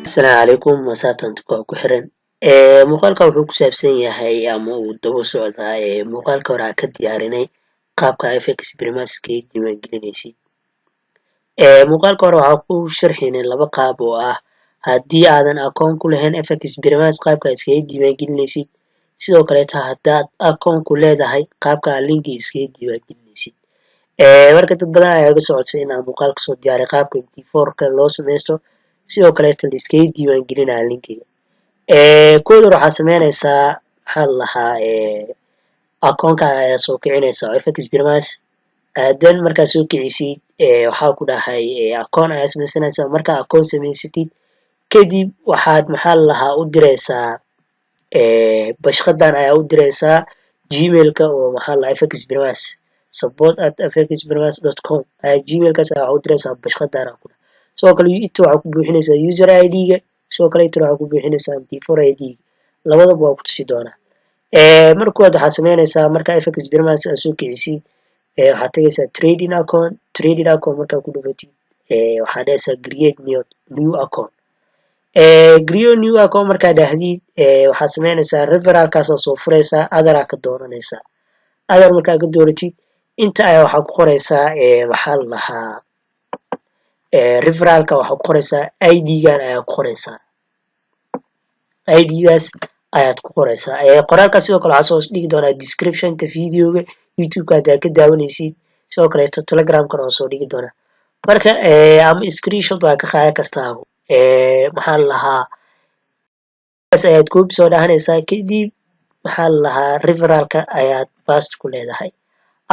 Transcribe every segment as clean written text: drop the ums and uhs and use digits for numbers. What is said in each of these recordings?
Asalaamu calaykum masaabtantu waa ku xiran muuqaalka wuxuu ku saabsan yahay ama uu daba socdaa muuqaalka hore aan ka diyaarinay qaabka fx brimaska diiwaangelinaysid muuqaalka hore waxaa ku sharxaynay laba qaab oo ah haddii aadan akoon ku lahayn fx brimas qaabka iskaga diiwaangelinaysid sidoo kaleeta haddaad akoon ku leedahay qaabka aad linki iskaga diiwaangelinaysid marka dad badan ayaa iga socodsay inaan muuqaalka soo diyaaray qaabka mt4ka loo samaysto sidoo kaleeta la iskaga diiwaangelinaya linkiga kooda waxaa sameynaysaa maxaa la lahaa akoonka ayaa soo kicinaysaa oo fx brimas then markaa soo kicisid waxaa ku dhahay akoon ayaa samaysanaysaa markaa akoon samaysatid kadib waxaad maxaa la lahaa u diraysaa bashqadan ayaa u diraysaa gmailka oo maxaa la lahaa fx brimas support@fxbrimas.com gmailkaas ayaa u diraysaa bashqadan ku sidoo kale inta waxaa ku buuxinaysaa user id-ga sidoo kale inta waxaa ku buuxinaysaa mt4 id-ga labadaba waa ku tusi doonaa marka koowaad waxaa sameynaysaa marka fx brimas aad soo kicisid waxaad tagaysaa trading account markaa ku dhufatid waxaa dhahaysaa create new account create new account markaa dhahdid waxaa sameynaysaa referalkaas soo furaysaa adaraa ka dooranaysaa adar markaa ka dooratid inta ayaa waxaa ku qoraysaa maxaa la lahaa referalka waxaa ku qoraysaa id-gan ayaa ku qoraysaa id-gaas ayaad ku qoraysaa qoraalkaas sidoo kale waxaa soo dhigi doonaa descriptionka videoga youtube-ka haddaa ka daawanaysid sidoo kaleeto telegramkana oo soo dhigi doonaa marka ama screenshot waa ka qaadan kartaa maxaa la lahaa ayaad koobi soo dhahanaysaa kadib maxaa la lahaa referalka ayaad bast ku leedahay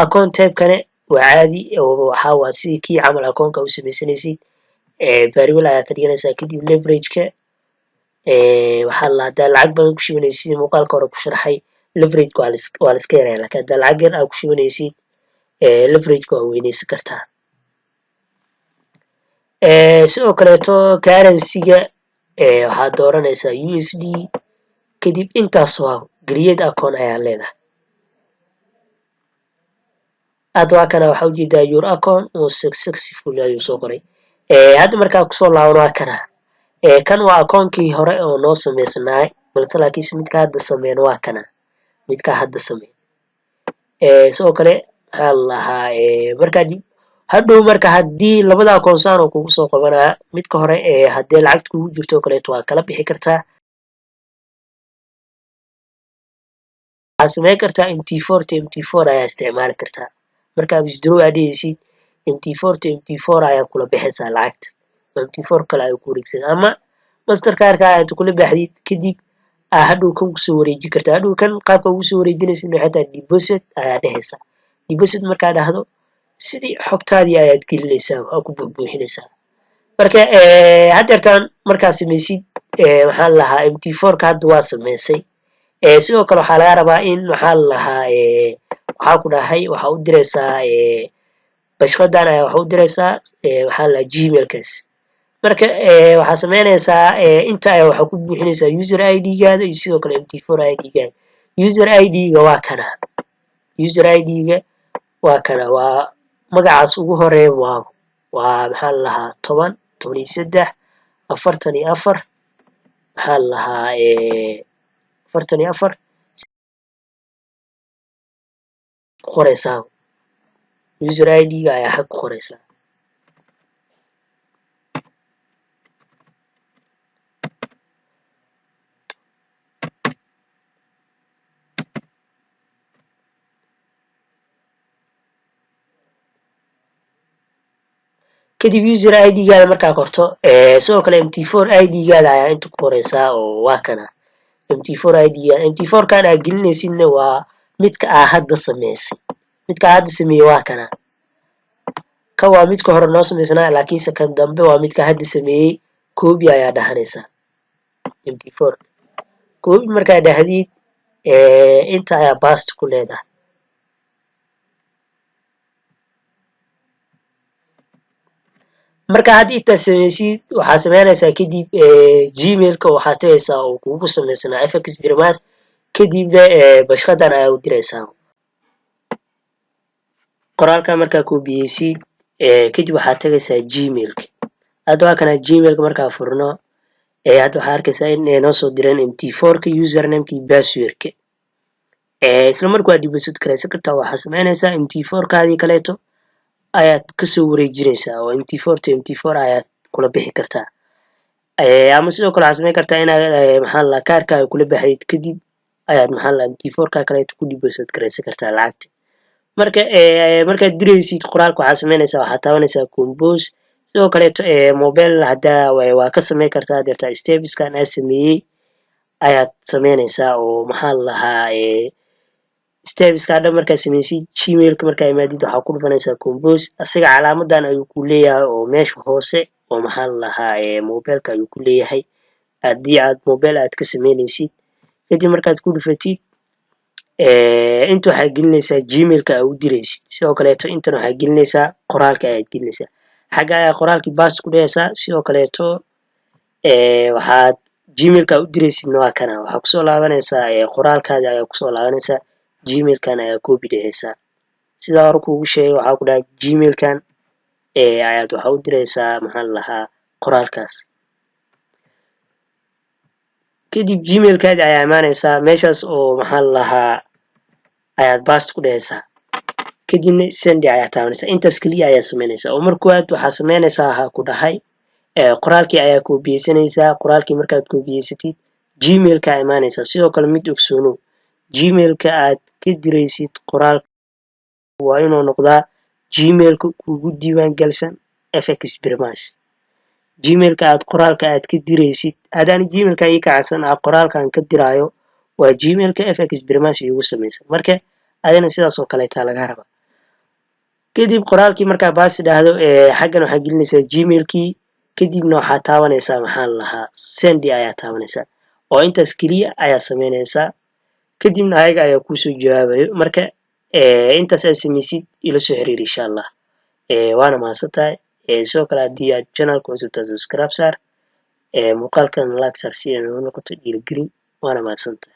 account typekane waa caadi oo waxaa waa sidii kii camal akoonka u samaysanaysid variable ayaa ka dhiganaysaa kadib leverageka waxaa la haddaa lacag badan ku shibanaysid sidii muuqaalka hore ku sharxay leverageka waa la iska yaraya laakiin haddaa lacag yar aad ku shibanaysid leverageka waa weynaysan kartaa sidoo kaleeto currency-ga waxaad dooranaysaa usd kadib intaas waa create account ayaa leedahay hadda waa kana waxaa ujeedaa your account oo successful ayuu soo qoray hadda markaa kusoo laaban waa kana kan waa akoonkii hore oo noo samaysnaay balse laakiinse midka hadda sameyn waa kana midka hadda sameyn sidoo kale maxaa la lahaa markaa hadhow marka haddii labada akoon saan oo kugu soo qabanaa midka hore haddii lacagta kugu jirto oo kaleeto waa kala bixi kartaa waxaa sameyn kartaa mt4 ayaa isticmaali kartaa markaa withdraw aad dhehaysid mt4 ayaa kula bixaysaa lacagta mt4 kale ay ku wareegsan ama mastercardka aad kula baxdid kadib hadhow kan kusoo wareejin kartaa hadhow kan qaabka ugu soo wareejinaysid waxay tahay deposit ayaa dhehaysaa deposit markaa dhahdo sidii xogtaadii ayaad gelinaysaa waa ku buuxinaysaa marka haddeertaan markaa samaysid maxaa la lahaa mt4ka hadda waa samaysay sidoo kale waxaa laga rabaa in maxaa la lahaa waxaa ku dhahay waxaa u diraysaa bashqadan ayaa waxaa u diraysaa maxaa la lahaa gmailkaas marka waxaa sameynaysaa inta ayaa waxaa ku buuxinaysaa user id-gaada iyo sidoo kale mt4 id-gaada user id-ga waa kana user id-ga waa kana waa magacaas ugu horeeya waa maxaa la lahaa 13 44 maxaa la lahaa 44 qoraysaa user id-ga ayaa xag ku qoraysaa kadib user id-gaada markaa qorto sidoo kale mt4 id-gaada ayaa inta ku qoraysaa oo waa kana mt4 id-gaada mt4kan aad gelinaysidna waa midka aa hadda samaysay midka hadda sameeyey waa kana kan waa midka hore noo samaysnaa laakiinse kan dambe waa midka hadda sameeyey copy ayaa dhahanaysaa mt4 copy markaa dhahdid inta ayaa bast ku leedahay marka hadda intaa samaysid waxaa sameynaysaa kadib gmailka waxaa tagaysaa oo kugu samaysnaa fx brimas kadibna bashqadan ayaa u diraysaa qoraalka markaa koobiyeysid kadib waxaad tagaysaa gmailka hadda waa kana gmailka markaa furno hadda waxaa arkaysaa in ay noo soo direen mt4ka usernameka iyo passwordka. isla marka waa deposit garaysan kartaa. waxaa samaynaysaa mt4kaadii kaleeto ayaad kasoo wareejinaysaa oo mt4 to mt4 ayaad kula bixi kartaa. ama sidoo kale waxaad samayn kartaa inaad maxaa la kaarkaaga kula baxayd kadib ayaad maxaa la mt4ka kaleeto ku deposit garaysan kartaa lacagta. markaad diraysid qoraalka waxaad samaynaysaa waxaad taabanaysaa compose. sidoo kaleeto mobile haddaa waa ka samayn kartaa deerta stepskan aad sameeyey ayaad samaynaysaa oo maxaa la lahaa stepska dhan markaad samaysid gmailka markaa imaadid waxaa ku dhufanaysaa compose. asiga calaamadan ayuu ku leeyahay oo meesha hoose oo maxaa la lahaa mobileka ayuu ku leeyahay haddii aad mobile aad ka samaynaysid. kadib markaad ku dhufatid inta waxaad gelinaysaa gmailka aad u diraysid. sidoo kaleeto intan waxaad gelinaysaa qoraalka ayaad gelinaysaa. xagga ayaa qoraalkii bast ku dhehaysaa. sidoo kaleeto waxaad gmailka aad u diraysidna waa kana waxaa kusoo laabanaysaa qoraalkaada ayaa kusoo laabanaysaa gmailkan ayaa copy dhehaysaa. sidaa hore kuugu sheegay waxaa ku dhahay gmailkan ayaad waxaa u diraysaa maxaa la lahaa qoraalkaas. kadib gmailkaadi ayaa imaanaysaa meeshaas oo maxaa la lahaa ayaad bast ku dhehaysaa. kadibna sendi ayaa taabanaysaa. intaas keliya ayaa samaynaysaa. oo mar koowaad waxaa samaynaysaa ha ku dhahay qoraalkii ayaa koobiyeysanaysaa. qoraalkii markaad koobiyeysatid gmailka ayaa imaanaysaa. sidoo kale mid ogsoonow gmailka aad ka diraysid qoraalka waa inuu noqdaa gmailka kugu diiwaan galsan fx primas. gmailka aad qoraalka aad ka diraysid haddaan gmailka ii kacsan qoraalkan ka diraayo waa gmailka fx primas igu samaysan. marka adina sidaas oo kaleetaa laga rabaa. kadib qoraalkii markaa baasi dhahdo xaggan waxaa gelinaysaa gmailkii kadibna waxaa taabanaysaa maxaa la lahaa sendi ayaa taabanaysaa. oo intaas keliya ayaa samaynaysaa. kadibna ayaga ayaa kuusoo jawaabayo. marka intaas aad samaysid ila soo xiriir insha allah. waana mahadsantahay. sidoo kale haddii aad channelka cusubtaa subscribe saar muuqaalkan like saar si ay noo noqoto dhiirigelin. waana mahadsantahay.